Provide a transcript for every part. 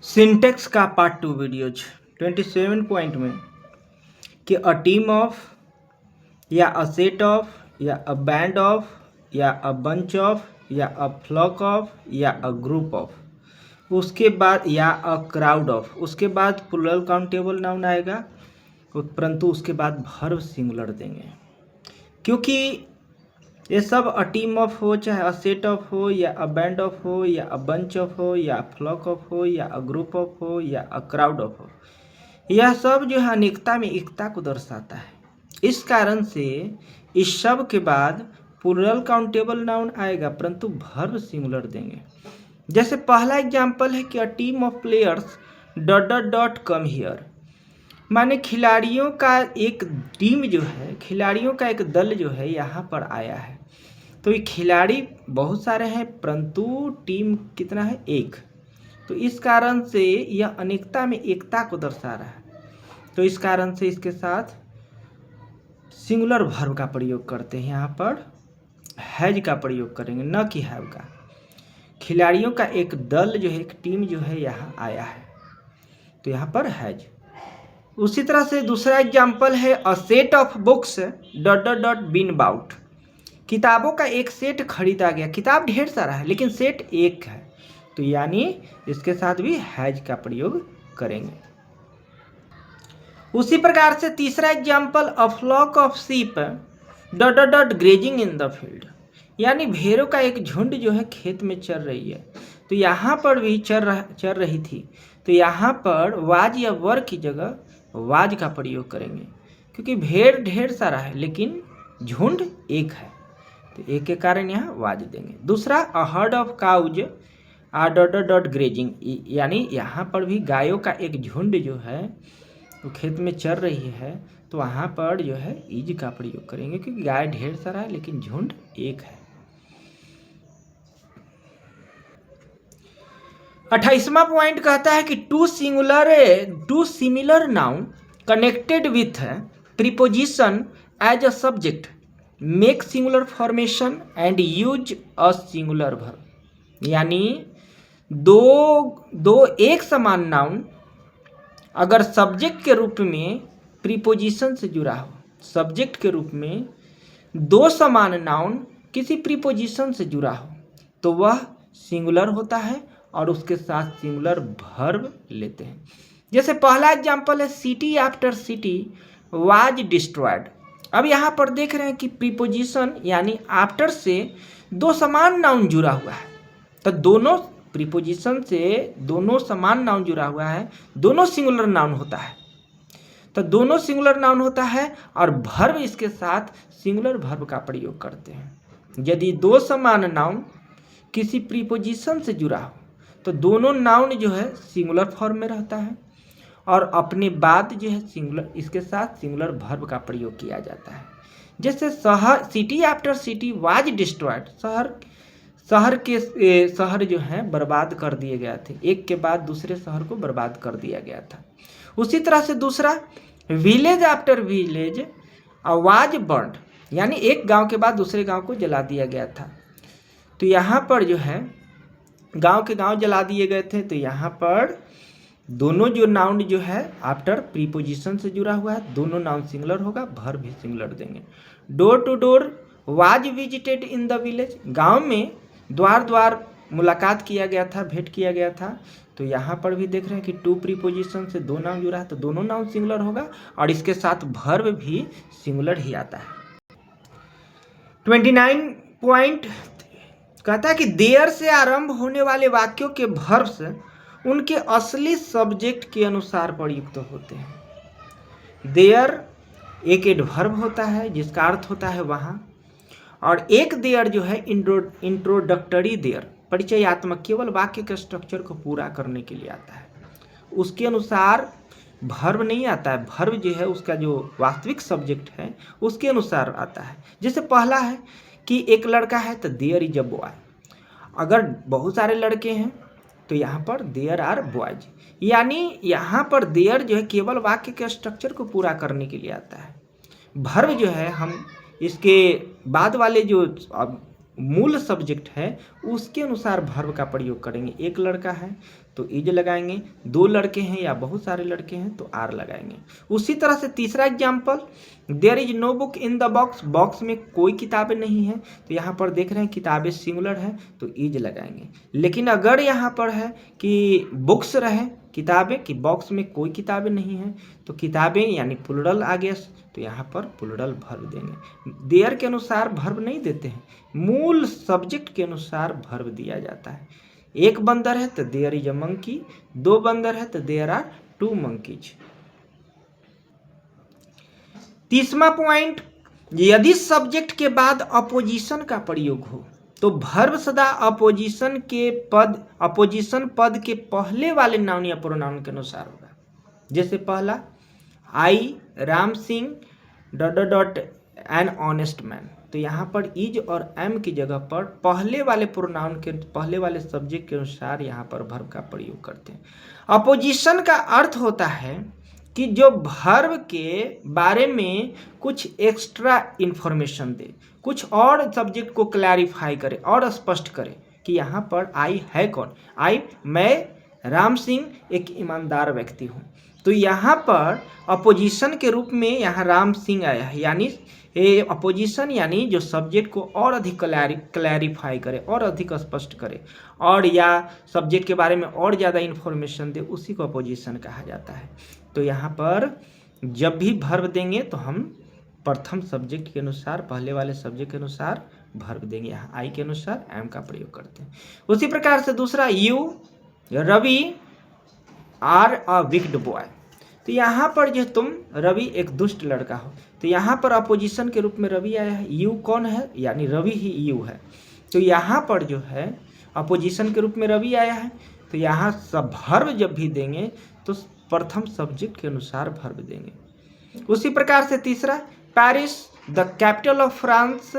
Syntax का part 2 videos 27 point में कि अ टीम ऑफ या अ सेट ऑफ या अ बैंड ऑफ या अ बंच ऑफ या अ फ्लॉक ऑफ या अ ग्रुप ऑफ उसके बाद या अ क्राउड ऑफ उसके बाद प्लूरल काउंटेबल नाउन आएगा परंतु उसके बाद वर्ब सिंगुलर देंगे क्योंकि ये सब अ टीम ऑफ हो चाहे अ सेट ऑफ हो या अ बैंड ऑफ हो या अ बंच ऑफ हो या फ्लॉक ऑफ हो या अ ग्रुप ऑफ हो या अ क्राउड ऑफ हो, यह सब जो है अनेकता में एकता को दर्शाता है। इस कारण से इस सब के बाद प्लूरल काउंटेबल नाउन आएगा परंतु वर्ब सिंगुलर देंगे। जैसे पहला एग्जाम्पल है कि a team of players dot dot dot come here, माने खिलाड़ियों का एक टीम जो है, खिलाड़ियों का एक दल जो है यहाँ पर आया है। तो ये खिलाड़ी बहुत सारे हैं परंतु टीम कितना है, एक। तो इस कारण से यह अनेकता में एकता को दर्शा रहा है। तो इस कारण से इसके साथ सिंगुलर वर्ब का प्रयोग करते हैं। यहाँ पर हैज का प्रयोग करेंगे, न कि हैव का। खिलाड़ियों का एक दल जो है, एक टीम जो है यहाँ आया है, तो यहाँ पर हैज। उसी तरह से दूसरा एग्जाम्पल है a set of books dot dot dot been bought, किताबों का एक सेट खरीदा गया। किताब ढेर सारा है लेकिन सेट एक है, तो यानी इसके साथ भी हैज का प्रयोग करेंगे। उसी प्रकार से तीसरा example a flock of sheep dot dot dot grazing in the field, यानी भेड़ों का एक झुंड जो है खेत में चर रही है। तो यहाँ पर भी चर रही थी, तो यहाँ पर वाज या वर की जगह वाज का प्रयोग करेंगे क्योंकि भेड़ ढेर सारा है लेकिन झुंड एक है, तो एक के कारण यहाँ वाज देंगे। दूसरा a herd of cows R dot dot dot grazing, यानी यहाँ पर भी गायों का एक झुंड जो है वो खेत में चर रही है, तो वहाँ पर जो है इज का प्रयोग करेंगे क्योंकि गाय ढेर सारा है लेकिन झुंड एक है। 28वां पॉइंट कहता है कि two similar noun connected with preposition as a subject make singular formation and use a singular verb, यानी दो एक समान नाउन अगर सब्जेक्ट के रूप में प्रीपोजिशन से जुड़ा हो, सब्जेक्ट के रूप में दो समान नाउन किसी प्रीपोजिशन से जुड़ा हो तो वह सिंगुलर होता है और उसके साथ सिंगुलर वर्ब लेते हैं। जैसे पहला एग्जाम्पल है city after city was destroyed. अब यहाँ पर देख रहे हैं कि प्रीपोजिशन यानी आफ्टर से दो समान नाउन जुड़ा हुआ है, तो दोनों प्रीपोजिशन से दोनों समान नाउन जुड़ा हुआ है, दोनों सिंगुलर नाउन होता है। तो दोनों सिंगुलर नाउन होता है और वर्ब इसके साथ सिंगुलर वर्ब का प्रयोग करते हैं। यदि दो समान नाउन किसी प्रीपोजिशन से जुड़ा हो तो दोनों नाउन जो है सिंगुलर फॉर्म में रहता है और अपने बाद जो है सिंगुलर इसके साथ सिंगुलर वर्ब का प्रयोग किया जाता है। जैसे city after city was destroyed, शहर जो है बर्बाद कर दिए गए थे, एक के बाद दूसरे शहर को बर्बाद कर दिया गया था। उसी तरह से दूसरा village after village was burned, यानी एक गांव के बाद दूसरे गांव को जला दिया गया था। तो यहाँ पर जो है गांव के गांव जला दिए गए थे, तो यहाँ पर दोनों जो नाउन जो है आफ्टर प्रीपोजिशन से जुड़ा हुआ है, दोनों नाउन सिंगुलर होगा, वर्ब भी सिंगुलर देंगे। Door to door was visited in the village, गांव में द्वार द्वार मुलाकात किया गया था, भेंट किया गया था। तो यहाँ पर भी देख रहे हैं कि टू प्रीपोजिशन से दो नाउन जुड़ा है तो दोनों नाउन सिंगुलर होगा और इसके साथ वर्ब भी सिंगुलर ही आता है। 29 पॉइंट कहता है कि देयर से आरंभ होने वाले वाक्यों के वर्ब्स उनके असली सब्जेक्ट के अनुसार प्रयुक्त होते हैं। देयर एक एडवर्ब होता है जिसका अर्थ होता है वहाँ, और एक देयर जो है इंट्रोडक्टरी देयर, परिचयात्मक, केवल वाक्य के स्ट्रक्चर को पूरा करने के लिए आता है। उसके अनुसार वर्ब नहीं आता है, वर्ब जो है उसका जो वास्तविक सब्जेक्ट है उसके अनुसार आता है। जैसे पहला है कि एक लड़का है तो देयर इज अ बॉय, अगर बहुत सारे लड़के हैं तो यहाँ पर देयर आर बॉयज, यानी यहाँ पर देयर जो है केवल वाक्य के स्ट्रक्चर को पूरा करने के लिए आता है। वर्ब जो है हम इसके बाद वाले जो मूल सब्जेक्ट है उसके अनुसार वर्ब का प्रयोग करेंगे। एक लड़का है तो इज लगाएंगे, दो लड़के हैं या बहुत सारे लड़के हैं तो आर लगाएंगे। उसी तरह से तीसरा example, there is no book in the box, box में कोई किताबें नहीं है तो यहाँ पर देख रहे हैं किताबें सिंगुलर है तो इज लगाएंगे। लेकिन अगर यहाँ पर है कि बुक्स रहे किताबें, कि बॉक्स में कोई किताबें नहीं है तो किताबें यानी प्लूरल आ गया तो यहाँ पर प्लूरल वर्ब देंगे। देयर के अनुसार वर्ब नहीं देते हैं, मूल सब्जेक्ट के अनुसार वर्ब दिया जाता है। एक बंदर है तो देयर इज अ मंकी, दो बंदर है तो देयर आर टू मंकीज। तीसरा पॉइंट, यदि सब्जेक्ट के बाद अपोजिशन का प्रयोग हो तो वर्ब सदा अपोजिशन पद के पहले वाले नाउन या प्रोनाउन के अनुसार होगा। जैसे पहला, I Ram Singh dot an honest man, तो यहाँ पर इज और एम की जगह पर पहले वाले प्रोनाउन के पहले वाले सब्जेक्ट के अनुसार यहाँ पर वर्ब का प्रयोग करते हैं। अपोजिशन का अर्थ होता है कि जो वर्ब के बारे में कुछ एक्स्ट्रा इंफॉर्मेशन दे, कुछ और सब्जेक्ट को क्लैरिफाई करे और स्पष्ट करे कि यहाँ पर आई है कौन। आई, मैं राम सिंह एक ईमानदार व्यक्ति हूँ, तो यहाँ पर अपोजिशन के रूप में यहाँ राम सिंह आया है, यानी अपोजिशन यानी जो सब्जेक्ट को और अधिक क्लैरिफाई करे और अधिक स्पष्ट करे और या सब्जेक्ट के बारे में और ज़्यादा इन्फॉर्मेशन दे, उसी को अपोजिशन कहा जाता है। तो यहाँ पर जब भी वर्ब देंगे तो हम प्रथम सब्जेक्ट के अनुसार पहले वाले सब्जेक्ट के अनुसार वर्ब देंगे। यहाँ आई के अनुसार एम का प्रयोग करते हैं। उसी प्रकार से दूसरा, you Ravi are a wicked boy, तो यहाँ पर जो तुम रवि एक दुष्ट लड़का हो, तो यहाँ पर अपोजिशन के रूप में रवि आया है। यू कौन है, यानी रवि ही यू है, तो यहाँ पर जो है अपोजिशन के रूप में रवि आया है। तो यहाँ सब वर्ब जब भी देंगे तो प्रथम सब्जेक्ट के अनुसार वर्ब देंगे। उसी प्रकार से तीसरा, Paris the capital of France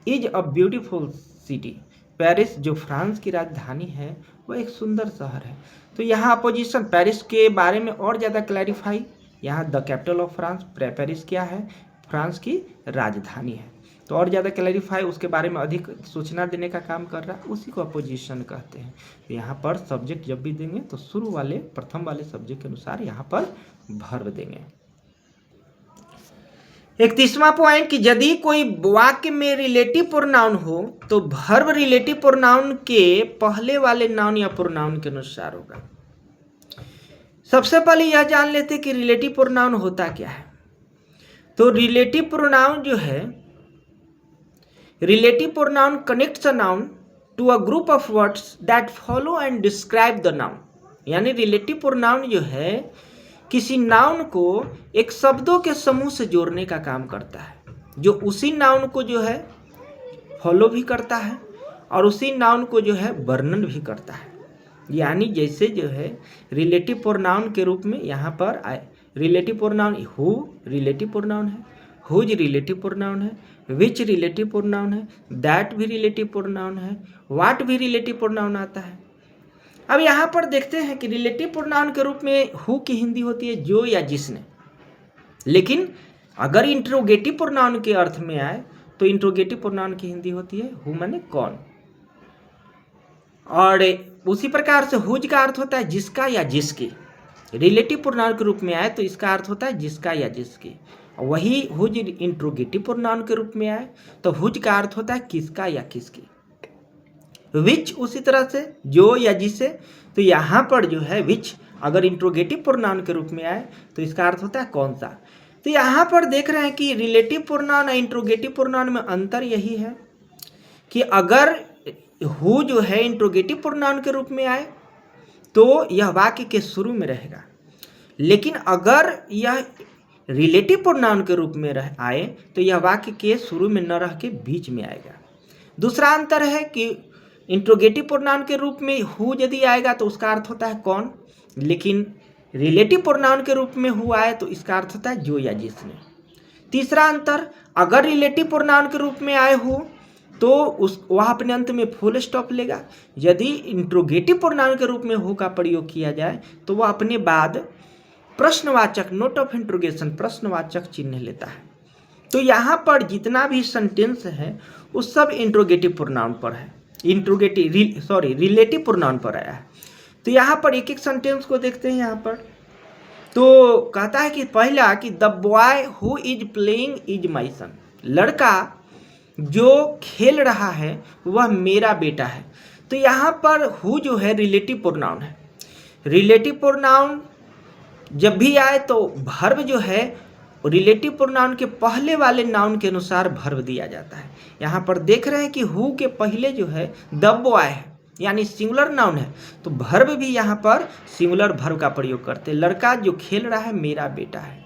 is a beautiful city, Paris जो फ्रांस की राजधानी है वह एक सुंदर शहर है। तो यहाँ अपोजिशन पेरिस के बारे में और ज़्यादा क्लैरिफाई, यहाँ the capital of France, Paris क्या है, फ्रांस की राजधानी है, तो और ज़्यादा क्लैरिफाई उसके बारे में अधिक सूचना देने का काम कर रहा है, उसी को अपोजिशन कहते हैं। तो यहाँ पर सब्जेक्ट जब भी देंगे तो शुरू वाले प्रथम वाले सब्जेक्ट के अनुसार यहाँ पर वर्ब देंगे। एक तीसरा पॉइंट कि यदि कोई वाक्य में रिलेटिव प्रोनाउन हो तो वर्ब रिलेटिव प्रोनाउन के पहले वाले नाउन या प्रोनाउन के अनुसार होगा। सबसे पहले यह जान लेते कि रिलेटिव प्रोनाउन होता क्या है। तो रिलेटिव प्रोनाउन जो है, relative pronoun connects a noun to a group of words that follow and describe the noun, यानी रिलेटिव प्रोनाउन जो है किसी नाउन को एक शब्दों के समूह से जोड़ने का काम करता है, जो उसी नाउन को जो है फॉलो भी करता है और उसी नाउन को जो है वर्णन भी करता है। यानी जैसे जो है रिलेटिव प्रोनाउन के रूप में यहाँ पर आए, relative pronoun who relative pronoun है, हुज रिलेटिव प्रोनाउन है, विच रिलेटिव प्रोनाउन है, दैट भी रिलेटिव प्रोनाउन है, व्हाट भी रिलेटिव प्रोनाउन आता है। अब यहाँ पर देखते हैं कि रिलेटिव प्रोनाउन के रूप में हु की हिंदी होती है जो या जिसने, लेकिन अगर इंट्रोगेटिव प्रोनाउन के अर्थ में आए तो इंट्रोगेटिव प्रोनाउन की हिंदी होती है हु माने कौन। और उसी प्रकार से हुज का अर्थ होता है जिसका या जिसके, रिलेटिव प्रोनाउन के रूप में आए तो इसका अर्थ होता है जिसका या जिसके। वही हुज इंट्रोगेटिव प्रोनाउन के रूप में आए तो हुज का अर्थ होता है किसका या किसके। विच उसी तरह से जो या जिसे, तो यहाँ पर जो है विच अगर इंट्रोगेटिव प्रोनाउन के रूप में आए तो इसका अर्थ होता है कौन सा। तो यहाँ पर देख रहे हैं कि रिलेटिव प्रोनाउन और इंट्रोगेटिव प्रोनाउन में अंतर यही है कि अगर हु जो है इंट्रोगेटिव प्रोनाउन के रूप में आए तो यह वाक्य के शुरू में रहेगा, लेकिन अगर यह रिलेटिव प्रोनाउन के रूप में आए तो यह वाक्य के शुरू में न रह के बीच में आएगा। दूसरा अंतर है कि इंट्रोगेटिव प्रोनाउन के रूप में हु यदि आएगा तो उसका अर्थ होता है कौन, लेकिन रिलेटिव प्रोनाउन के रूप में हु आए तो इसका अर्थ होता है जो या जिसने। तीसरा अंतर, अगर रिलेटिव प्रोनाउन के रूप में आए हो तो वह अपने अंत में फुल स्टॉप लेगा। यदि इंट्रोगेटिव प्रोनाउन के रूप में हु का प्रयोग किया जाए तो वह अपने बाद प्रश्नवाचक नोट ऑफ इंट्रोगेशन प्रश्नवाचक चिन्ह लेता है। तो यहाँ पर जितना भी सेंटेंस है वो सब इंट्रोगेटिव प्रोनाउन पर है, रिलेटिव प्रोनाउन पर आया है। तो यहाँ पर एक एक सेंटेंस को देखते हैं। यहाँ पर तो कहता है कि पहला कि the boy who is playing is my son, लड़का जो खेल रहा है वह मेरा बेटा है। तो यहाँ पर हु जो है रिलेटिव प्रोनाउन है। रिलेटिव प्रोनाउन जब भी आए तो वर्ब जो है रिलेटिव प्रोनाउन के पहले वाले नाउन के अनुसार वर्ब दिया जाता है। यहाँ पर देख रहे हैं कि हु के पहले जो है द बॉय है, यानी सिंगुलर नाउन है, तो वर्ब भी यहाँ पर सिंगुलर वर्ब का प्रयोग करते हैं। लड़का जो खेल रहा है मेरा बेटा है।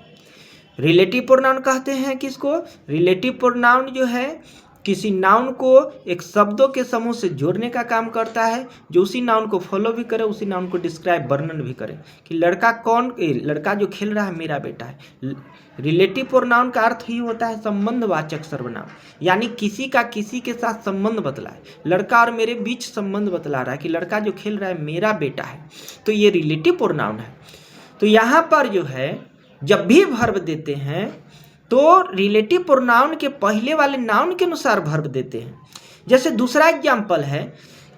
रिलेटिव प्रोनाउन कहते हैं किसको? रिलेटिव प्रोनाउन जो है किसी नाउन को एक शब्दों के समूह से जोड़ने का काम करता है, जो उसी नाउन को फॉलो भी करे, उसी नाउन को डिस्क्राइब वर्णन भी करे कि लड़का जो खेल रहा है मेरा बेटा है। रिलेटिव प्रोनाउन का अर्थ ही होता है संबंधवाचक सर्वनाम, यानी किसी का किसी के साथ संबंध बतलाए। लड़का और मेरे बीच संबंध बतला रहा है कि लड़का जो खेल रहा है मेरा बेटा है, तो ये रिलेटिव प्रोनाउन है। तो यहाँ पर जो है जब भी वर्ब देते हैं तो रिलेटिव प्रोनाउन के पहले वाले नाउन के अनुसार वर्ब देते हैं। जैसे दूसरा एग्जाम्पल है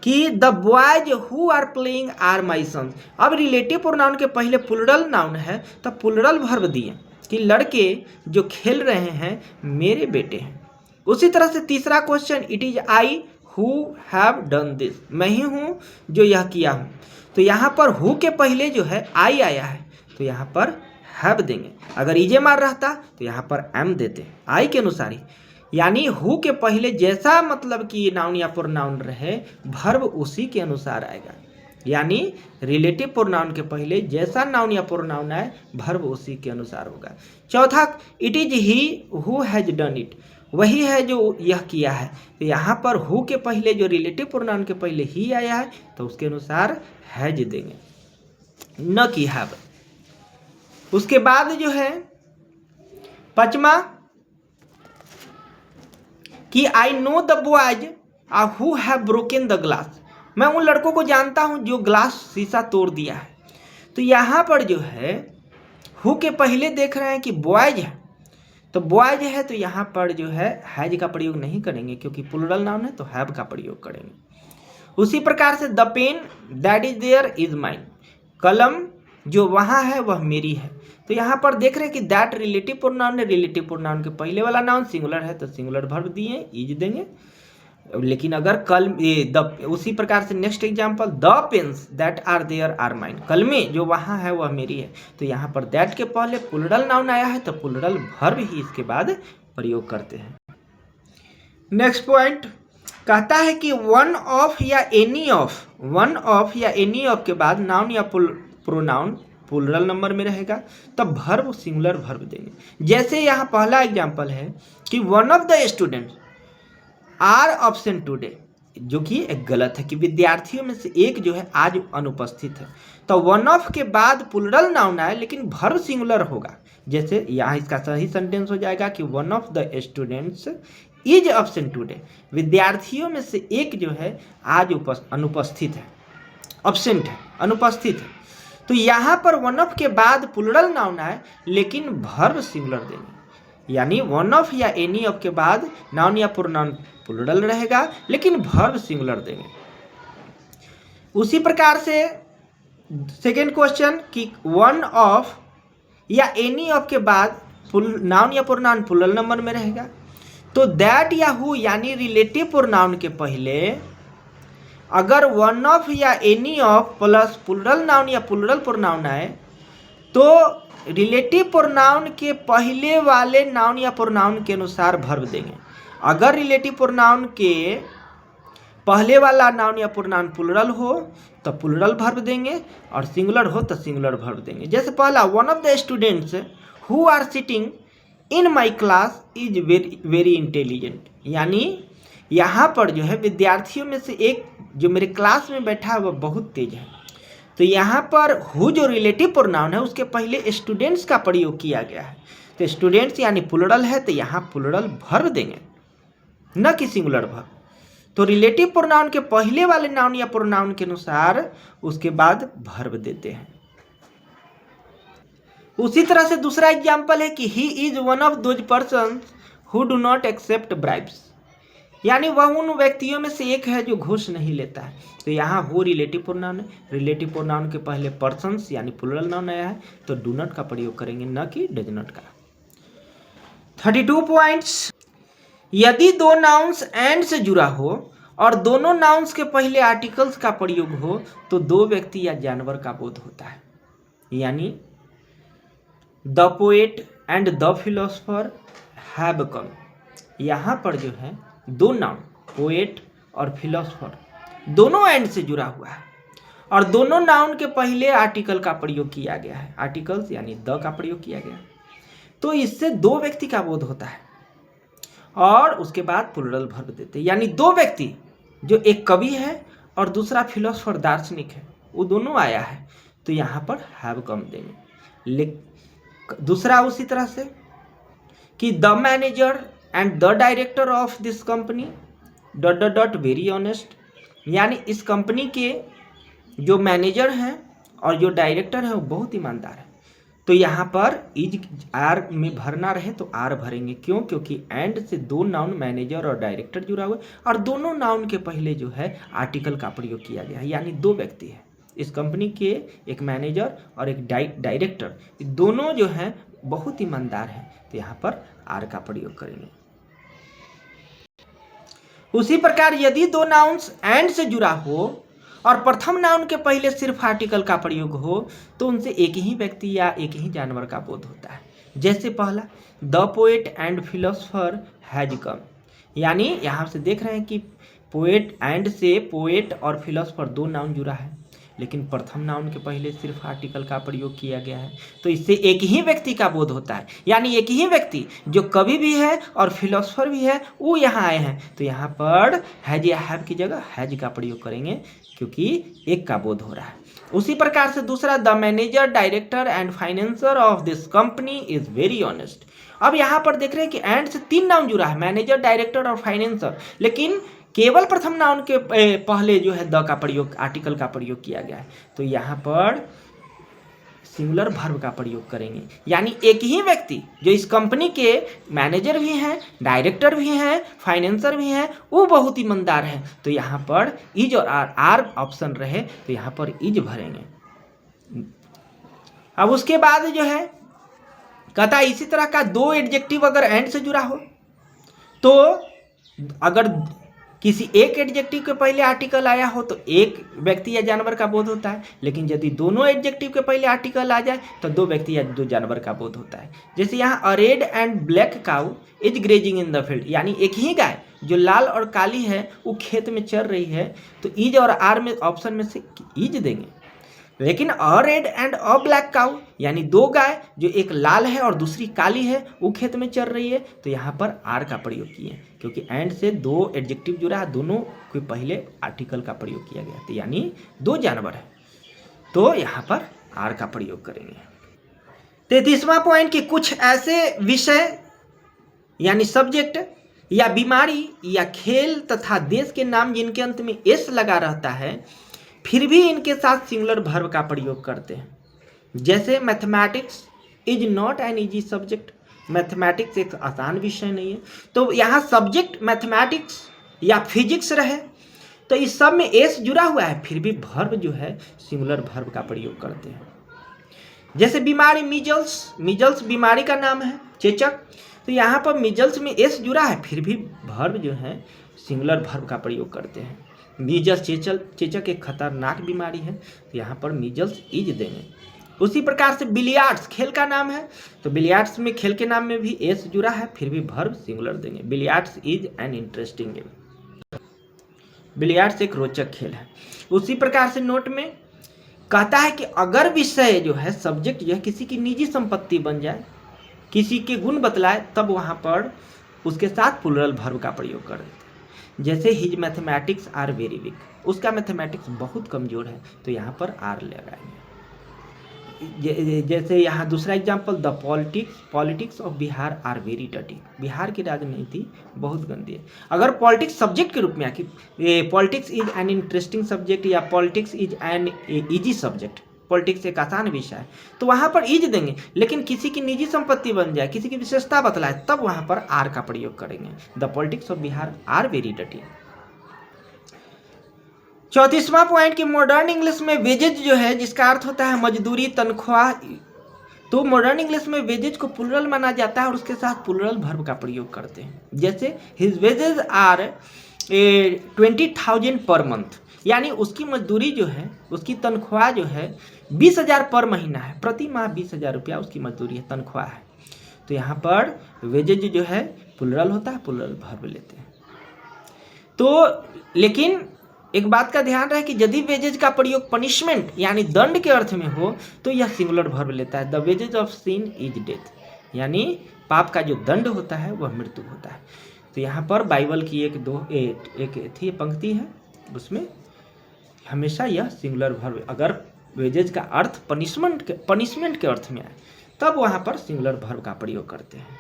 कि the boys who are playing are my sons. अब रिलेटिव प्रोनाउन के पहले प्लूरल नाउन है तब प्लूरल वर्ब दिए कि लड़के जो खेल रहे हैं मेरे बेटे हैं। उसी तरह से तीसरा question, it is I who have done this, मैं ही हूँ जो यह किया हूँ। तो यहाँ पर हु के पहले जो है आई आया है, तो यहाँ पर हैव देंगे। अगर इजे मार रहता तो यहाँ पर एम देते आई के अनुसार ही, यानी हु के पहले जैसा मतलब कि नाउन या प्रोनाउन रहे वर्ब उसी के अनुसार आएगा। यानी रिलेटिव प्रोनाउन के पहले जैसा नाउन या प्रोनाउन आए वर्ब उसी के अनुसार होगा। चौथा, it is he who has done it, वही है जो यह किया है। तो यहाँ पर हु के पहले जो रिलेटिव प्रोनाउन के पहले ही आया है तो उसके अनुसार हैज देंगे, न कि हैव। उसके बाद जो है पांचवा कि I know the boys who have broken the glass, मैं उन लड़कों को जानता हूं जो ग्लास शीशा तोड़ दिया है। तो यहाँ पर जो है हु के पहले देख रहे हैं कि बॉयज है, तो बॉयज है तो यहाँ पर जो है हैज का प्रयोग नहीं करेंगे क्योंकि प्लूरल नाउन है, तो हैव का प्रयोग करेंगे। उसी प्रकार से the pen that is there is mine, कलम जो वहाँ है वह मेरी है। तो यहाँ पर देख रहे हैं कि दैट रिलेटिव प्रोनाउन है, रिलेटिव प्रोनाउन के पहले वाला नाउन सिंगुलर है तो सिंगुलर वर्ब दिए इज देंगे। लेकिन अगर उसी प्रकार से next example, the pens that are there are mine, कलमें जो वहाँ है वह मेरी है। तो यहाँ पर दैट के पहले प्लूरल नाउन आया है तो प्लूरल वर्ब ही इसके बाद प्रयोग करते हैं। नेक्स्ट पॉइंट कहता है कि वन ऑफ या एनी ऑफ के बाद नाउन या प्रोनाउन प्लूरल नंबर में रहेगा तब वर्ब सिंगुलर वर्ब देंगे। जैसे यहाँ पहला एग्जांपल है कि one of the students are absent today, जो कि एक गलत है कि विद्यार्थियों में से एक जो है आज अनुपस्थित है। तो वन ऑफ के बाद प्लूरल नाउन आए लेकिन वर्ब सिंगुलर होगा। जैसे यहाँ इसका सही सेंटेंस हो जाएगा कि one of the students is absent today, विद्यार्थियों में से एक जो है आज अनुपस्थित है, एब्सेंट है, अनुपस्थित है। तो यहाँ पर वन ऑफ के बाद प्लूरल नाउन आए लेकिन वर्ब सिंगुलर देंगे, यानी वन ऑफ या एनी ऑफ के बाद नाउन या प्रोनाउन प्लूरल रहेगा लेकिन वर्ब सिंगुलर देंगे। उसी प्रकार से सेकेंड क्वेश्चन कि वन ऑफ या एनी ऑफ के बाद नाउन या प्रोनाउन प्लूरल नंबर में रहेगा। तो दैट या हु यानी रिलेटिव प्रोनाउन के पहले अगर वन ऑफ या any of plus plural noun या प्लूरल प्रोनाउन आए तो रिलेटिव प्रोनाउन के पहले वाले नाउन या प्रोनाउन के अनुसार वर्ब देंगे। अगर रिलेटिव प्रोनाउन के पहले वाला नाउन या प्रोनाउन प्लूरल हो तो प्लूरल वर्ब देंगे और सिंगुलर हो तो सिंगुलर वर्ब देंगे। जैसे पहला, one of the students who are sitting in my class is very intelligent, यानी यहाँ पर जो है विद्यार्थियों में से एक जो मेरे क्लास में बैठा है वह बहुत तेज है। तो यहाँ पर हु जो रिलेटिव प्रोनाउन है उसके पहले स्टूडेंट्स का प्रयोग किया गया है, तो स्टूडेंट्स यानी प्लूरल है तो यहाँ प्लूरल वर्ब देंगे न कि सिंगुलर वर्ब। तो रिलेटिव प्रोनाउन के पहले वाले नाउन या प्रोनाउन के अनुसार उसके बाद वर्ब देते हैं। उसी तरह से दूसरा एग्जाम्पल है कि he is one of those person who do not accept bribes, यानी वह उन व्यक्तियों में से एक है जो घूस नहीं लेता है। तो यहाँ हो रिलेटिव प्रोनाउन है, रिलेटिव प्रोनाउन के पहले पर्सन्स यानी प्लूरल नाउन आया है, तो डू नॉट का प्रयोग करेंगे, न कि डज नॉट का। 32 पॉइंट्स। यदि दो नाउन्स एंड से जुड़ा हो और दोनों नाउन्स के पहले आर्टिकल्स का प्रयोग हो तो दो व्यक्ति या जानवर का बोध होता है। यानी the poet and the philosopher have come, यहाँ पर जो है दो नाउन पोएट और फिलोसफर दोनों एंड से जुड़ा हुआ है और दोनों नाउन के पहले आर्टिकल का प्रयोग किया गया है, आर्टिकल्स यानी द का प्रयोग किया गया है, तो इससे दो व्यक्ति का बोध होता है और उसके बाद प्लूरल वर्ब देते हैं। यानी दो व्यक्ति, जो एक कवि है और दूसरा फिलोसफर दार्शनिक है, वो दोनों आया है, तो यहाँ पर हैव कम देंगे। दूसरा उसी तरह से कि the manager and the director of this company dot dot dot very honest, यानी इस कंपनी के जो मैनेजर हैं और जो डायरेक्टर है वो बहुत ईमानदार है। तो यहाँ पर इज आर में भरना रहे तो आर भरेंगे, क्यों? क्योंकि एंड से दो नाउन मैनेजर और डायरेक्टर जुड़ा हुआ है और दोनों नाउन के पहले जो है आर्टिकल का प्रयोग किया गया है, यानी दो व्यक्ति है इस कंपनी के, एक मैनेजर और एक डायरेक्टर, दोनों जो हैं बहुत ईमानदार हैं, तो यहाँ पर आर का प्रयोग करेंगे। उसी प्रकार यदि दो नाउन्स एंड से जुड़ा हो और प्रथम नाउन के पहले सिर्फ आर्टिकल का प्रयोग हो तो उनसे एक ही व्यक्ति या एक ही जानवर का बोध होता है। जैसे पहला the poet and philosopher has come, यानी यहाँ से देख रहे हैं कि पोएट एंड से पोएट और फिलोसफर दो नाउन जुड़ा है, लेकिन प्रथम नाउन के पहले सिर्फ आर्टिकल का प्रयोग किया गया है, तो इससे एक ही व्यक्ति का बोध होता है। यानी एक ही व्यक्ति जो कवि भी है और फिलोसफर भी है वो यहाँ आए हैं, तो यहाँ पर हैज या हैव की जगह हैज का प्रयोग करेंगे क्योंकि एक का बोध हो रहा है। उसी प्रकार से दूसरा the manager director and financer of this company is very honest. अब यहाँ पर देख रहे हैं कि एंड से तीन नाउन जुड़ा है, मैनेजर डायरेक्टर और फाइनेंसर, लेकिन केवल प्रथम नाउन के पहले जो है द का प्रयोग आर्टिकल का प्रयोग किया गया है, तो यहाँ पर सिंगुलर वर्ब का प्रयोग करेंगे। यानी एक ही व्यक्ति जो इस कंपनी के मैनेजर भी हैं, डायरेक्टर भी हैं, फाइनेंसर भी हैं, वो बहुत ईमानदार है, तो यहाँ पर इज और आर ऑप्शन रहे तो यहाँ पर इज भरेंगे। अब उसके बाद जो है कहता है इसी तरह का दो एडजेक्टिव अगर एंड से जुड़ा हो तो अगर किसी एक एडजेक्टिव के पहले आर्टिकल आया हो तो एक व्यक्ति या जानवर का बोध होता है, लेकिन यदि दोनों एडजेक्टिव के पहले आर्टिकल आ जाए तो दो व्यक्ति या दो जानवर का बोध होता है। जैसे यहाँ a red and black cow is grazing in the field, यानी एक ही गाय जो लाल और काली है वो खेत में चर रही है, तो इज और आर में ऑप्शन में से इज देंगे। लेकिन a red and a black cow यानी दो गाय जो एक लाल है और दूसरी काली है वो खेत में चर रही है, तो यहाँ पर आर का प्रयोग किए क्योंकि एंड से दो एडजेक्टिव जुड़ा है, दोनों के पहले आर्टिकल का प्रयोग किया गया, तो यानी दो जानवर है, तो यहाँ पर आर का प्रयोग करेंगे। 33वां पॉइंट कि कुछ ऐसे विषय यानी सब्जेक्ट या बीमारी या खेल तथा देश के नाम जिनके अंत में एस लगा रहता है फिर भी इनके साथ सिंगुलर वर्ब का प्रयोग करते हैं। जैसे mathematics is not an easy subject, mathematics एक आसान विषय नहीं है, तो यहाँ सब्जेक्ट मैथमेटिक्स या फिजिक्स रहे तो इस सब में एस जुड़ा हुआ है, फिर भी वर्ब जो है सिंगुलर वर्ब का प्रयोग करते हैं। जैसे बीमारी मीजल्स, मीजल्स बीमारी का नाम है, चेचक, तो यहाँ पर मीजल्स में एस जुड़ा है फिर भी वर्ब जो है सिंगुलर वर्ब का प्रयोग करते हैं। मीजल्स चेचक एक खतरनाक बीमारी है, तो यहाँ पर मीजल्स इज देंगे। उसी प्रकार से बिलियार्ड्स खेल का नाम है, तो बिलियार्ड्स में खेल के नाम में भी एस जुड़ा है फिर भी वर्ब सिंगुलर देंगे। Billiards is an interesting game, billiards एक रोचक खेल है। उसी प्रकार से नोट में कहता है कि अगर विषय जो है सब्जेक्ट जो है किसी की निजी संपत्ति बन जाए, किसी के गुण बतलाए, तब वहाँ पर उसके साथ प्लूरल वर्ब का प्रयोग कर देते हैं। जैसे his mathematics are very weak, उसका मैथमेटिक्स बहुत कमजोर है, तो यहाँ पर आर लगाएंगे। जैसे यहाँ दूसरा example the politics of Bihar are very dirty, Bihar की राजनीति बहुत गंदी है। अगर पॉलिटिक्स सब्जेक्ट के रूप में politics is an interesting subject या politics is an easy subject, politics एक आसान विषय है, तो वहाँ पर इज देंगे। लेकिन किसी की निजी संपत्ति बन जाए, किसी की विशेषता बतलाए, तब वहाँ पर आर का प्रयोग करेंगे। The politics of Bihar are very डटी। 34वां पॉइंट कि मॉडर्न इंग्लिश में वेजेज जो है, जिसका अर्थ होता है मजदूरी, तनख्वाह, तो मॉडर्न इंग्लिश में वेजेज को प्लूरल माना जाता है और उसके साथ प्लूरल वर्ब का प्रयोग करते हैं। जैसे his wages are 20,000 per month, यानी उसकी मजदूरी जो है, उसकी तनख्वाह जो है 20,000 पर महीना है, प्रति माह 20,000 रुपया उसकी मजदूरी है, तनख्वाह है। तो यहाँ पर वेजेज जो है प्लूरल होता है, प्लूरल वर्ब लेते हैं। तो लेकिन एक बात का ध्यान रहे कि यदि वेजेज का प्रयोग पनिशमेंट यानी दंड के अर्थ में हो तो यह सिंगुलर वर्ब लेता है। The wages of sin is death, यानी पाप का जो दंड होता है वह मृत्यु होता है। तो यहाँ पर बाइबल की एक थी पंक्ति है, उसमें हमेशा यह सिंगुलर वर्ब, अगर वेजेज का अर्थ पनिशमेंट के अर्थ में आए तब वहाँ पर सिंगुलर वर्ब का प्रयोग करते हैं।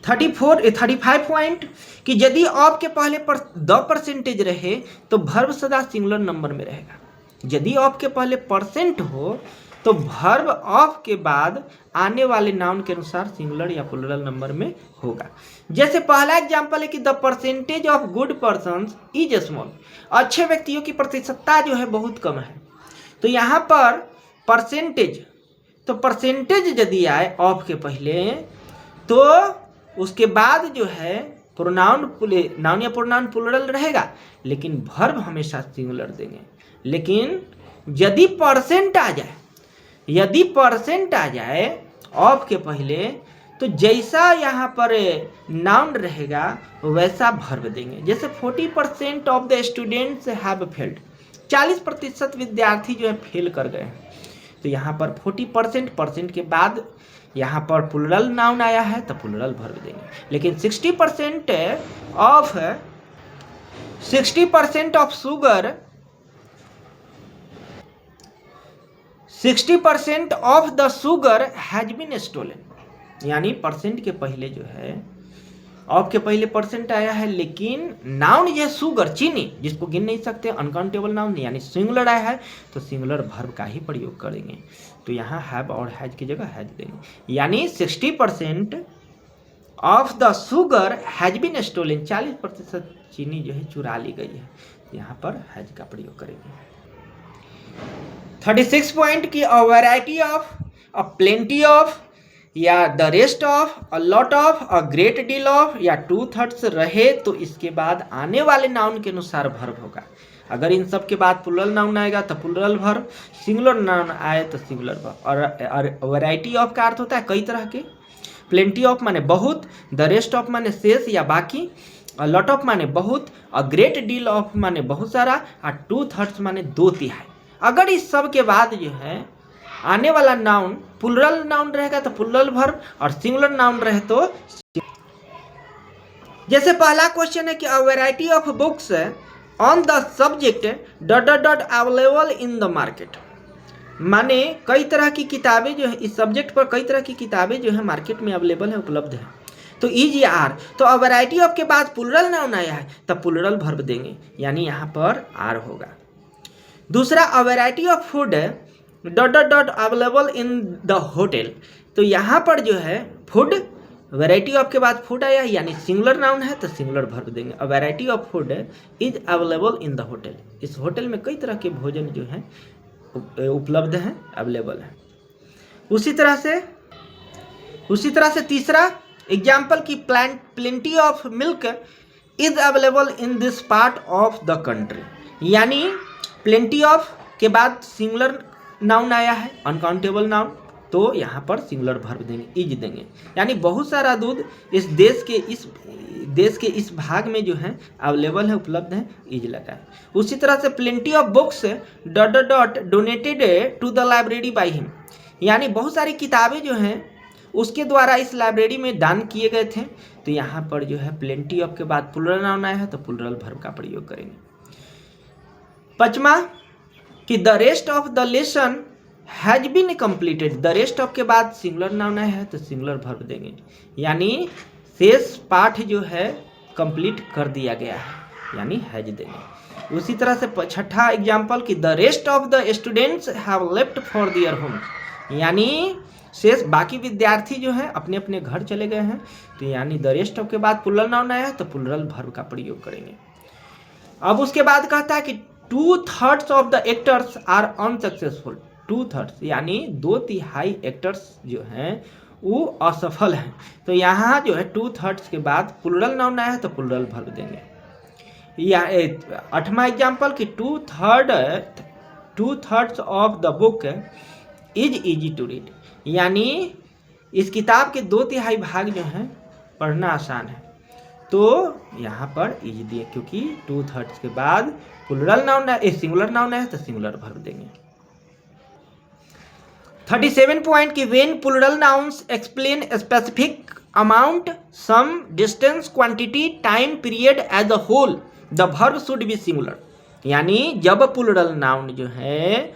35 पॉइंट कि यदि ऑफ के पहले पर द परसेंटेज रहे तो वर्ब सदा सिंगुलर नंबर में रहेगा। यदि ऑफ के पहले परसेंट हो तो वर्ब ऑफ के बाद आने वाले नाउन के अनुसार सिंगुलर या प्लूरल नंबर में होगा। जैसे पहला एग्जांपल है कि the percentage of good persons is small, अच्छे व्यक्तियों की प्रतिशतता जो है बहुत कम है। तो यहाँ पर परसेंटेज, तो परसेंटेज यदि आए ऑफ के पहले तो उसके बाद जो है नाउन या प्रोनाउन प्लूरल रहेगा, लेकिन वर्ब हमेशा सिंगुलर देंगे। लेकिन यदि परसेंट आ जाए ऑफ के पहले तो जैसा यहाँ पर नाउन रहेगा वैसा वर्ब देंगे। जैसे 40% of the students have failed, 40% विद्यार्थी जो है फेल कर गए हैं। तो यहाँ पर 40% के बाद यहाँ पर प्लूरल नाउन आया है तो प्लूरल वर्ब देंगे। लेकिन 60% of sugar, 60% of the sugar has been stolen, यानी परसेंट के पहले जो है, ऑफ के पहले परसेंट आया है, लेकिन नाउन ये शुगर, चीनी, जिसको गिन नहीं सकते, अनकाउंटेबल नाउन, यानी सिंगुलर आया है तो सिंगुलर वर्ब का ही प्रयोग करेंगे। तो यहाँ हैव और हैज की जगह हैज देंगे। यानी 60% of the sugar has been stolen, 40% चीनी जो है चुरा ली गई है, यहाँ पर हैज का प्रयोग करेंगे। 36 पॉइंट की a variety of, a plenty of, या the rest of, a lot of, a great deal of, या 2/3 रहे तो इसके बाद आने वाले नाउन के अनुसार वर्ब होगा। अगर इन सब के बाद प्लूरल नाउन आएगा तो प्लूरल वर्ब, सिंगुलर नाउन आए तो सिंगुलर वर्ब। और वैरायटी ऑफ का अर्थ होता है कई तरह के। प्लेंटी ऑफ माने बहुत, द रेस्ट ऑफ माने शेष या बाकी, लॉट ऑफ माने बहुत, अ ग्रेट डील ऑफ माने बहुत सारा, और 2/3 माने 2/3। अगर इस सब के बाद जो है आने वाला नाउन प्लूरल नाउन रहेगा तो प्लूरल वर्ब, और सिंगुलर नाउन रहे तो। जैसे पहला क्वेश्चन है कि अ variety of books on the subject ... available in the market, माने कई तरह की किताबें जो है इस सब्जेक्ट पर, कई तरह की किताबें जो है मार्केट में अवेलेबल है, उपलब्ध है। तो इज या आर, तो अ वैरायटी ऑफ के बाद प्लूरल नाउन आया है तब प्लूरल वर्ब देंगे, यानी यहाँ पर आर होगा। दूसरा, अ variety of food ... available in the hotel, तो यहाँ पर जो है फूड, वैरायटी ऑफ के बाद फूड आया यानी सिंगुलर नाउन है तो सिंगुलर वर्ब देंगे। अ variety of food is available in the hotel, इस होटल में कई तरह के भोजन जो है उपलब्ध हैं, अवेलेबल है। उसी तरह से तीसरा एग्जाम्पल की plenty of milk is available in this part of the country, यानी प्लेंटी ऑफ के बाद सिंगुलर नाउन आया है, अनकाउंटेबल नाउन, तो यहाँ पर सिंगुलर वर्ब देंगे, इज देंगे, यानी बहुत सारा दूध इस देश के इस भाग में जो है अवेलेबल है, उपलब्ध है, इज लगा है। उसी तरह से plenty of books ... donated to the library by him, यानी बहुत सारी किताबें जो हैं उसके द्वारा इस लाइब्रेरी में दान किए गए थे। तो यहाँ पर जो है प्लेंटी ऑफ के बाद प्लूरल नाउन आया है तो प्लूरल वर्ब का प्रयोग करेंगे। पांचवा कि the rest of the lesson has been completed, the rest of के बाद सिंगुलर नाउन आया है तो सिंगुलर वर्ब देंगे, यानी शेष पाठ जो है कंप्लीट कर दिया गया है, यानी हैज देंगे। उसी तरह से छठा एग्जाम्पल कि the rest of the students have left for their home, यानी शेष बाकी विद्यार्थी जो हैं अपने अपने घर चले गए हैं। तो यानी द रेस्ट ऑफ के बाद प्लूरल नाउन आया है तो प्लूरल वर्ब का प्रयोग करेंगे। अब उसके बाद कहता है कि 2/3 of the actors are unsuccessful. 2/3 यानी 2/3 एक्टर्स जो हैं वो असफल हैं। तो यहाँ जो है 2/3 के बाद प्लूरल नाउन आया है तो प्लूरल वर्ब देंगे। या 8वां एग्जाम्पल कि 2/3 of the book is easy to read, यानी इस किताब के 2/3 भाग जो हैं पढ़ना आसान है। तो यहाँ पर इज दिए क्योंकि 2/3 के बाद प्लूरल नाउन है, सिंगुलर नाउन है तो सिंगुलर वर्ब देंगे। 37 पॉइंट की when plural nouns explain specific amount, sum, distance, quantity, time period as a whole the verb should be singular, यानी जब प्लूरल नाउन जो है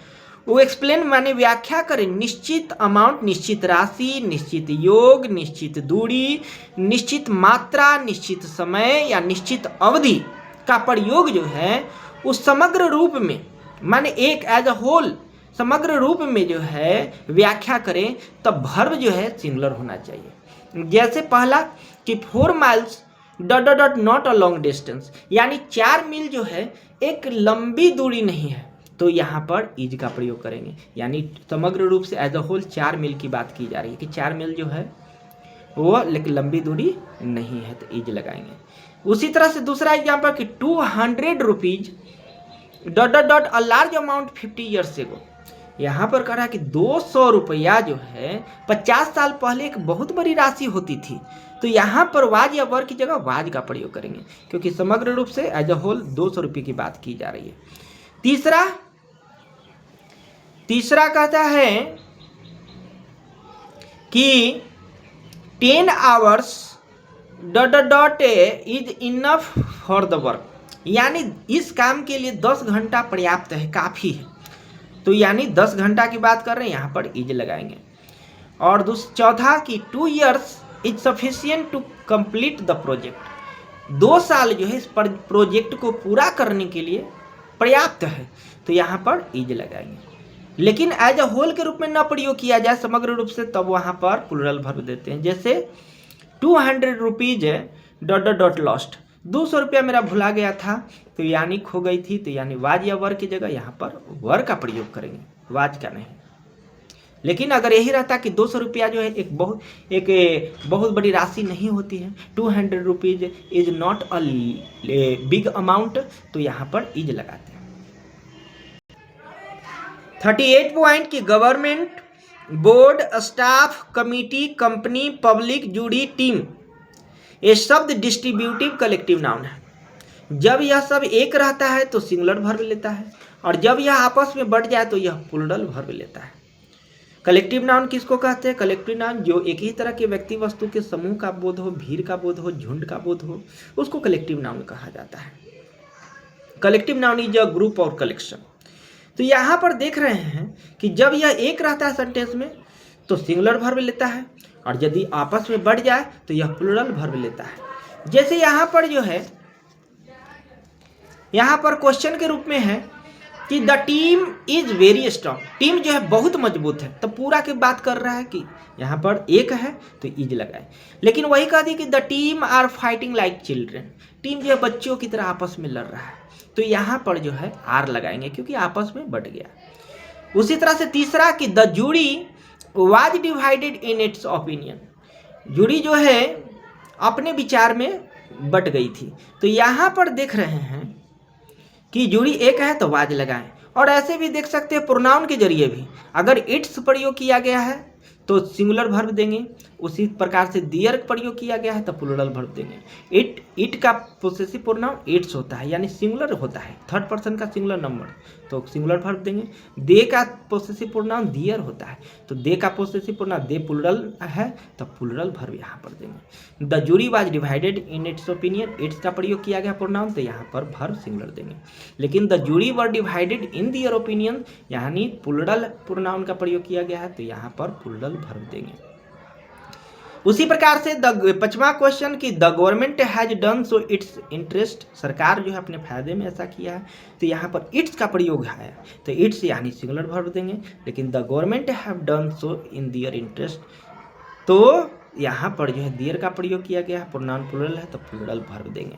वो एक्सप्लेन माने व्याख्या करें निश्चित अमाउंट, निश्चित राशि, निश्चित योग, निश्चित दूरी, निश्चित मात्रा, निश्चित समय या निश्चित अवधि का प्रयोग जो है उस समग्र रूप में माने एक एज अ होल समग्र रूप में जो है व्याख्या करें तब वर्ब जो है सिंगुलर होना चाहिए। जैसे पहला कि 4 miles ... not a long distance, यानी 4 मील जो है एक लंबी दूरी नहीं है, तो यहाँ पर इज का प्रयोग करेंगे। यानी समग्र रूप से एज अ होल 4 मील की बात की जा रही है कि 4 मील जो है वो लेकिन लंबी दूरी नहीं है तो इज लगाएंगे। उसी तरह से दूसरा एग्जाम्पल कि 200 rupees ... a large amount 50 years ago, यहाँ पर कह रहा है कि 200 रुपया जो है 50 साल पहले एक बहुत बड़ी राशि होती थी। तो यहाँ पर वाज या वर की जगह वाज का प्रयोग करेंगे क्योंकि समग्र रूप से एज अ होल 200 रुपये की बात की जा रही है। तीसरा कहता है कि 10 hours ... is enough for the work, यानी इस काम के लिए 10 घंटा पर्याप्त है, काफ़ी है। तो यानी 10 घंटा की बात कर रहे हैं, यहाँ पर इज लगाएंगे। और चौथा कि 2 years is sufficient to complete the project, 2 साल जो है इस प्रोजेक्ट को पूरा करने के लिए पर्याप्त है, तो यहाँ पर इज लगाएंगे। लेकिन एज अ होल के रूप में न प्रयोग किया जाए समग्र रूप से, तब वहाँ पर प्लूरल वर्ब देते हैं। जैसे 200 रुपीज ... लॉस्ट, 200 रुपया मेरा भुला गया था, तो यानी खो गई थी, तो यानी वाज या वर की जगह यहाँ पर वर का प्रयोग करेंगे, वाज का नहीं। लेकिन अगर यही रहता कि 200 रुपया जो है एक बहुत बड़ी राशि नहीं होती है, 200 rupees is not a big amount, तो यहाँ पर इज लगाते हैं। 38 पॉइंट की government, board, staff, committee, company, public, jury, team, ये शब्द डिस्ट्रीब्यूटिव कलेक्टिव नाउन है। जब यह सब एक रहता है तो सिंगुलर वर्ब लेता है, और जब यह आपस में बढ़ जाए तो यह प्लूरल वर्ब लेता है। कलेक्टिव नाउन किसको कहते हैं? कलेक्टिव नाउन जो एक ही तरह के व्यक्ति वस्तु के समूह का बोध हो, भीड़ का बोध हो, झुंड का बोध हो, उसको कलेक्टिव नाउन कहा जाता है। Collective noun is a group और कलेक्शन। तो यहाँ पर देख रहे हैं कि जब यह एक रहता है सेंटेंस में तो सिंगुलर वर्ब लेता है, और यदि आपस में बढ़ जाए तो यह प्लूरल वर्ब लेता है। जैसे यहाँ पर जो है, यहाँ पर क्वेश्चन के रूप में है कि the team is very strong, team जो है बहुत मजबूत है, तो पूरा की बात कर रहा है कि यहाँ पर एक है तो इज लगाए। लेकिन वही कह दी कि the team are fighting like children, team जो है बच्चों की तरह आपस में लड़ रहा है, तो यहाँ पर जो है आर लगाएंगे क्योंकि आपस में बढ़ गया। उसी तरह से तीसरा कि the jury was divided in its opinion, जूरी जो है अपने विचार में बट गई थी, तो यहाँ पर देख रहे हैं कि जूरी एक है तो वाज लगाएं। और ऐसे भी देख सकते हैं प्रोनाउन के जरिए भी, अगर इट्स प्रयोग किया गया है तो सिंगुलर वर्ब देंगे, उसी प्रकार से दियर प्रयोग किया गया है तो प्लूरल वर्ब देंगे। इट का पोसेसिव प्रोनाउन इट्स होता है, यानी सिंगुलर होता है, थर्ड पर्सन का सिंगुलर नंबर, तो सिंगुलर वर्ब देंगे। दे का पोसेसिव प्रोनाउन दियर होता है, तो दे का पोसेसिव प्रोनाउन दे प्लूरल है तो प्लूरल वर्ब यहाँ पर देंगे। The jury was divided in its opinion, its का प्रयोग किया गया प्रोनाउन, तो यहाँ पर वर्ब सिंगुलर देंगे। लेकिन the jury were divided in their opinion, यानी प्लूरल प्रोनाउन का प्रयोग किया गया है, तो यहाँ पर प्लूरल वर्ब देंगे। उसी प्रकार से 5वां क्वेश्चन कि the government has done so it's interest, सरकार जो है अपने फायदे में ऐसा किया है, तो यहाँ पर इट्स का प्रयोग है, तो इट्स यानी सिंगुलर वर्ब देंगे, लेकिन the government have done so in their interest, तो यहाँ पर जो है दियर का प्रयोग किया गया है, प्रोनाउन प्लूरल है तो प्लूरल वर्ब देंगे।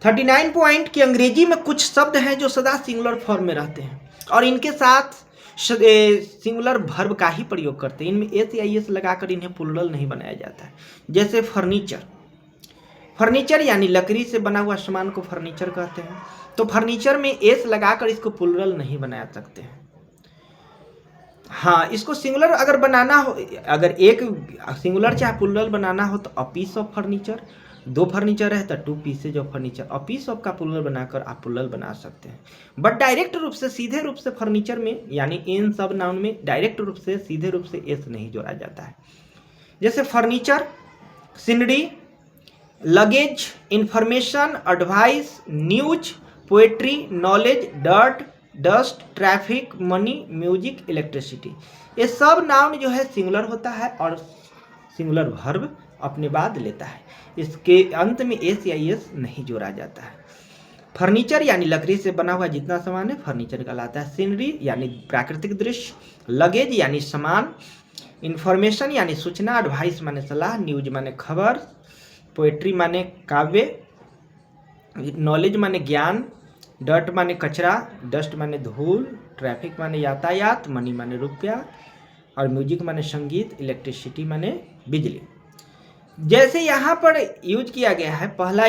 39 पॉइंट कि अंग्रेजी में कुछ शब्द हैं जो सदा सिंगुलर फॉर्म में रहते हैं और इनके साथ सिंगुलर वर्ब का ही प्रयोग करते हैं, इनमें एस या एस लगाकर इन्हें प्लूरल नहीं बनाया जाता है। जैसे फर्नीचर, फर्नीचर यानी लकड़ी से बना हुआ सामान को फर्नीचर कहते हैं, तो फर्नीचर में एस लगाकर इसको प्लूरल नहीं बना सकते हैं। हाँ, इसको सिंगुलर अगर बनाना हो, अगर एक सिंगुलर चाहे प्लूरल बनाना हो तो a piece of furniture, 2 furniture है तो 2 pieces of furniture, a piece of का प्लूरल बनाकर आप प्लूरल बना सकते हैं। बट डायरेक्ट रूप से सीधे रूप से फर्नीचर में यानी इन सब नाउन में डायरेक्ट रूप से सीधे रूप से एस नहीं जोड़ा जाता है। जैसे furniture, scenery, luggage, information, advice, news, poetry, knowledge, dirt, dust, traffic, money, music, electricity, ये सब नाउन जो है सिंगुलर होता है और सिंगुलर वर्ब अपने बाद लेता है, इसके अंत में एस या एस नहीं जोड़ा जाता है। फर्नीचर यानी लकड़ी से बना हुआ जितना सामान है फर्नीचर कहलाता है। सीनरी यानी प्राकृतिक दृश्य, लगेज यानी सामान, इंफॉर्मेशन यानी सूचना, एडवाइस माने सलाह, न्यूज माने खबर, पोएट्री माने काव्य, नॉलेज माने ज्ञान, डर्ट माने कचरा, डस्ट माने धूल, ट्रैफिक माने यातायात, मनी माने रुपया और म्यूजिक माने संगीत, इलेक्ट्रिसिटी माने बिजली। जैसे यहाँ पर यूज किया गया है पहला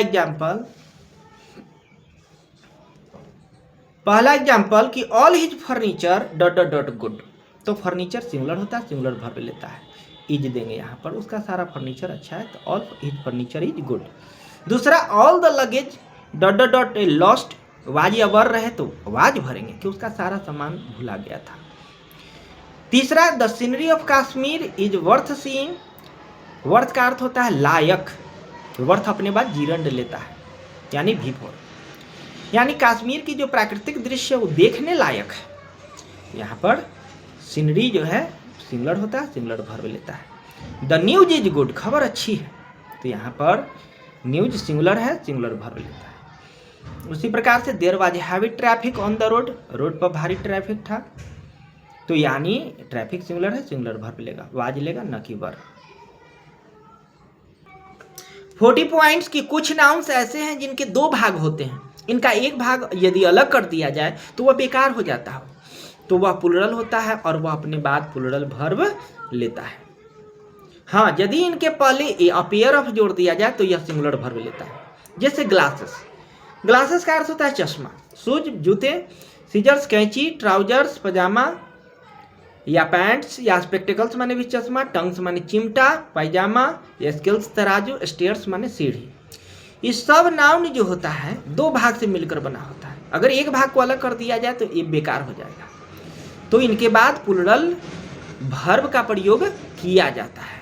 एग्जाम्पल कि all his furniture dot dot dot good, तो फर्नीचर सिंगुलर होता है, सिंगुलर वर्ब लेता है, इज देंगे यहाँ पर, उसका सारा फर्नीचर अच्छा है तो all his furniture is good. दूसरा all the luggage dot dot dot lost, was या वर रहे तो वाज भरेंगे कि उसका सारा सामान भुला गया था। तीसरा the scenery of Kashmir is worth seeing, worth का अर्थ होता है लायक, वर्थ अपने बाद जीरंड लेता है यानी V4, यानी कश्मीर की जो प्राकृतिक दृश्य वो देखने लायक है। यहाँ पर सीनरी जो है सिंगुलर होता है, सिंगुलर वर्ब लेता है। द न्यूज इज गुड, खबर अच्छी है, तो यहाँ पर न्यूज सिंगुलर है, सिंगुलर वर्ब लेता है। उसी प्रकार से there was heavy traffic on the road, road पर भारी ट्रैफिक था, तो यानी ट्रैफिक सिंगुलर है, सिंगुलर वर्ब लेगा, वाज लेगा न कि वर। 40 पॉइंट्स की कुछ नाउन्स ऐसे हैं जिनके 2 भाग होते हैं, इनका एक भाग यदि अलग कर दिया जाए तो वह बेकार हो जाता है, तो वह प्लूरल होता है और वह अपने बाद प्लूरल वर्ब लेता है। हाँ, यदि इनके पहले अपेयर ऑफ जोड़ दिया जाए तो यह सिंगुलर वर्ब लेता है। जैसे ग्लासेस, ग्लासेस का अर्थ होता है चश्मा, शूज जूते, सीजर्स कैंची, ट्राउजर्स पजामा या पैंट्स या स्पेक्टिकल्स माने भी चश्मा, टंग्स माने चिमटा पायजामा, स्केल्स तराजू, स्टेयर्स माने सीढ़ी। इस सब नाउन जो होता है 2 भाग से मिलकर बना होता है, अगर एक भाग को अलग कर दिया जाए तो ये बेकार हो जाएगा, तो इनके बाद प्लूरल वर्ब का प्रयोग किया जाता है।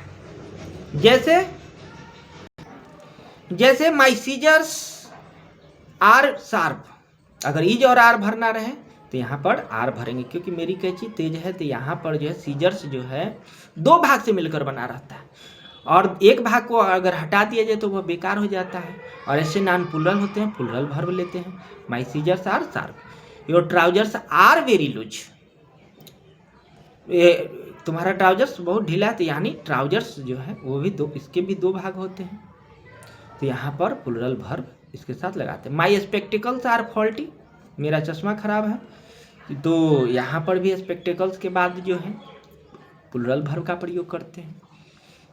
जैसे माई सीजर्स आर शार्प, अगर इज और आर भरना रहे तो यहाँ पर आर भरेंगे क्योंकि मेरी कैंची तेज है, तो यहाँ पर जो है सीजर्स जो है 2 भाग से मिलकर बना रहता है और एक भाग को अगर हटा दिया जाए तो वह बेकार हो जाता है, और ऐसे नॉन प्लूरल होते हैं, प्लूरल वर्ब लेते हैं। My scissors are sharp, your trousers are very loose, तुम्हारा ट्राउजर्स बहुत ढीला है, तो यानी ट्राउजर्स जो है वो भी इसके भी 2 भाग होते हैं, तो यहाँ पर प्लूरल वर्ब इसके साथ लगाते हैं। माई स्पेक्टिकल्स आर फॉल्टी, मेरा चश्मा खराब है, तो यहाँ पर भी स्पेक्टिकल्स के बाद जो है प्लूरल वर्ब का प्रयोग करते हैं।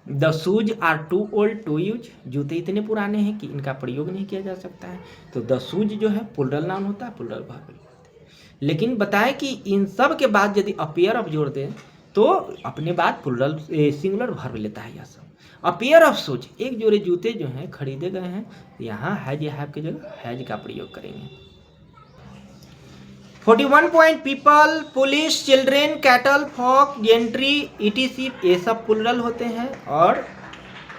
The shoes are too old to use, जूते इतने पुराने हैं कि इनका प्रयोग नहीं किया जा सकता है, तो द शूज जो है प्लूरल नाउन होता है, प्लूरल वर्ब। लेकिन बताएं कि इन सब के बाद यदि अपेयर ऑफ जोड़ दें तो अपने बाद प्लूरल सिंगुलर वर्ब लेता है। यह सब अपेयर ऑफ शूज, एक जोड़े जूते जो हैं खरीदे गए हैं, यहाँ हैज या हैव की जगह हैज का प्रयोग करेंगे। 41 point people, police, children, cattle, folk, gentry, ETC, ये सब प्लूरल होते हैं और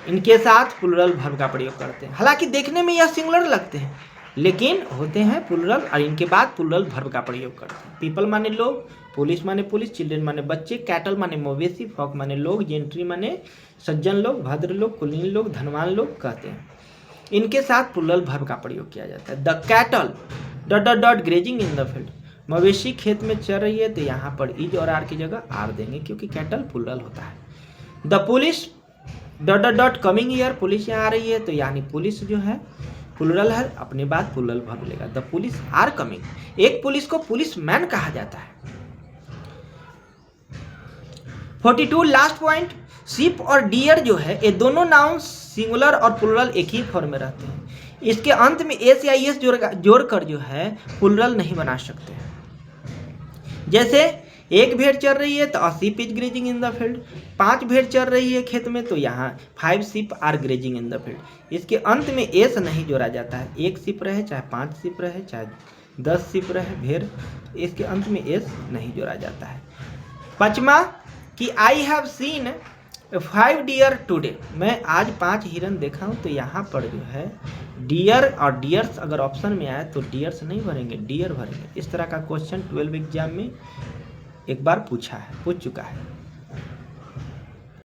इनके साथ प्लूरल वर्ब का प्रयोग करते हैं। हालांकि देखने में यह सिंगुलर लगते हैं लेकिन होते हैं प्लूरल और इनके बाद प्लूरल वर्ब का प्रयोग करते हैं। पीपल माने लोग, पुलिस माने पुलिस, चिल्ड्रेन माने बच्चे, कैटल माने मवेशी, फॉक माने लोग, जेंट्री माने सज्जन लोग, भद्र लोग, कुलीन लोग, धनवान लोग कहते हैं। इनके साथ प्लूरल वर्ब का प्रयोग किया जाता है। The cattle dot dot dot grazing in the field, मवेशी खेत में चर रही है तो यहाँ पर इज और आर की जगह आर देंगे क्योंकि कैटल प्लूरल होता है। The police dot dot dot coming year, police यहाँ आ रही है तो यानी पुलिस जो है प्लूरल है, अपने बाद प्लूरल वर्ब लेगा। द पुलिस आर कमिंग, एक पुलिस को पुलिस मैन कहा जाता है। 42 लास्ट पॉइंट, शिप और डियर जो है ये दोनों नाउन सिंगुलर और प्लूरल एक ही फॉर्म में रहते हैं। इसके अंत में एस या एस जोड़कर जो है प्लूरल नहीं बना सकते हैं। जैसे एक भेड़ चल रही है तो a sheep is grazing in the field, 5 भेड़ चल रही है खेत में तो यहाँ 5 sheep are grazing in the field. इसके अंत में एस नहीं जोड़ा जाता है, एक शीप रहे चाहे 5 शीप रहे चाहे 10 शीप रहे भेड़, इसके अंत में एस नहीं जोड़ा जाता है। पांचवा कि I have seen 5 deer today, मैं आज 5 हिरन देखा हूँ तो यहाँ पर जो है डियर और डियर्स अगर ऑप्शन में आए तो डियर्स नहीं भरेंगे, डियर भरेंगे। इस तरह का क्वेश्चन 12 एग्जाम में एक बार पूछ चुका है।